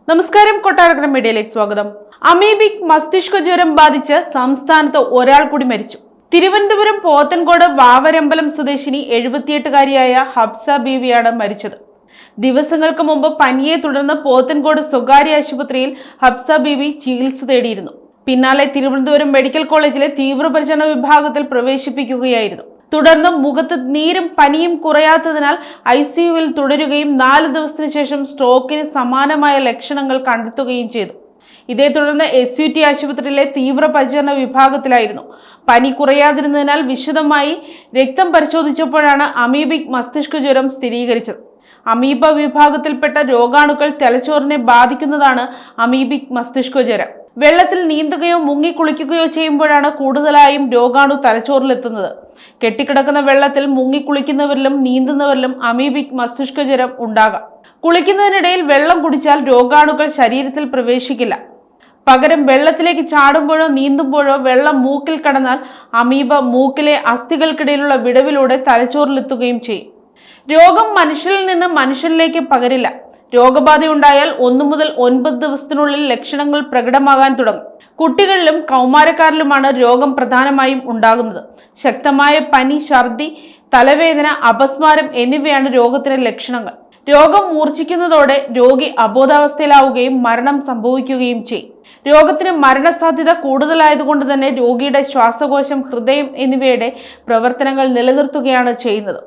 നമസ്കാരം, കൊട്ടാരക്കര മീഡിയയിലേക്ക് സ്വാഗതം. അമീബിക് മസ്തിഷ്ക ജ്വരം ബാധിച്ച് സംസ്ഥാനത്ത് ഒരാൾ കൂടി മരിച്ചു. തിരുവനന്തപുരം പോത്തൻകോട് വാവരമ്പലം സ്വദേശിനി 78-കാരിയായ ഹബ്സ ബീവിയാണ് മരിച്ചത്. ദിവസങ്ങൾക്ക് മുമ്പ് പനിയെ തുടർന്ന് പോത്തൻകോട് സ്വകാര്യ ആശുപത്രിയിൽ ഹബ്സ ബീവി ചികിത്സ തേടിയിരുന്നു. പിന്നാലെ തിരുവനന്തപുരം മെഡിക്കൽ കോളേജിലെ തീവ്രപരിചരണ വിഭാഗത്തിൽ പ്രവേശിപ്പിക്കുകയായിരുന്നു. തുടർന്ന് മുഖത്ത് നീരും പനിയും കുറയാത്തതിനാൽ ICUവിൽ തുടരുകയും 4 ദിവസത്തിന് ശേഷം സ്ട്രോക്കിന് സമാനമായ ലക്ഷണങ്ങൾ കണ്ടെത്തുകയും ചെയ്തു. ഇതേ തുടർന്ന് SUT ആശുപത്രിയിലെ തീവ്രപരിചരണ വിഭാഗത്തിലായിരുന്നു. പനി കുറയാതിരുന്നതിനാൽ വിശദമായി രക്തം പരിശോധിച്ചപ്പോഴാണ് അമീബിക് മസ്തിഷ്ക ജ്വരം സ്ഥിരീകരിച്ചത്. അമീബ വിഭാഗത്തിൽപ്പെട്ട രോഗാണുക്കൾ തലച്ചോറിനെ ബാധിക്കുന്നതാണ് അമീബിക് മസ്തിഷ്ക ജ്വരം. വെള്ളത്തിൽ നീന്തുകയോ മുങ്ങിക്കുളിക്കുകയോ ചെയ്യുമ്പോഴാണ് കൂടുതലായും രോഗാണു തലച്ചോറിലെത്തുന്നത്. കെട്ടിക്കിടക്കുന്ന വെള്ളത്തിൽ മുങ്ങിക്കുളിക്കുന്നവരിലും നീന്തുന്നവരിലും അമീബിക് മസ്തിഷ്ക ജ്വരം ഉണ്ടാകാം. കുളിക്കുന്നതിനിടയിൽ വെള്ളം കുടിച്ചാൽ രോഗാണുക്കൾ ശരീരത്തിൽ പ്രവേശിക്കില്ല. പകരം വെള്ളത്തിലേക്ക് ചാടുമ്പോഴോ നീന്തുമ്പോഴോ വെള്ളം മൂക്കിൽ കടന്നാൽ അമീബ മൂക്കിലെ അസ്ഥികൾക്കിടയിലുള്ള വിടവിലൂടെ തലച്ചോറിലെത്തുകയും ചെയ്യും. രോഗം മനുഷ്യരിൽ നിന്ന് മനുഷ്യരിലേക്ക് പകരില്ല. രോഗബാധയുണ്ടായാൽ 1 മുതൽ 9 ദിവസത്തിനുള്ളിൽ ലക്ഷണങ്ങൾ പ്രകടമാകാൻ തുടങ്ങും. കുട്ടികളിലും കൗമാരക്കാരിലുമാണ് രോഗം പ്രധാനമായും ഉണ്ടാകുന്നത്. ശക്തമായ പനി, ഛർദി, തലവേദന, അപസ്മാരം എന്നിവയാണ് രോഗത്തിന്റെ ലക്ഷണങ്ങൾ. രോഗം മൂർച്ഛിക്കുന്നതോടെ രോഗി അബോധാവസ്ഥയിലാവുകയും മരണം സംഭവിക്കുകയും ചെയ്യും. രോഗത്തിന് മരണസാധ്യത കൂടുതലായതുകൊണ്ട് തന്നെ രോഗിയുടെ ശ്വാസകോശം, ഹൃദയം എന്നിവയുടെ പ്രവർത്തനങ്ങൾ നിലനിർത്തുകയാണ് ചെയ്യുന്നത്.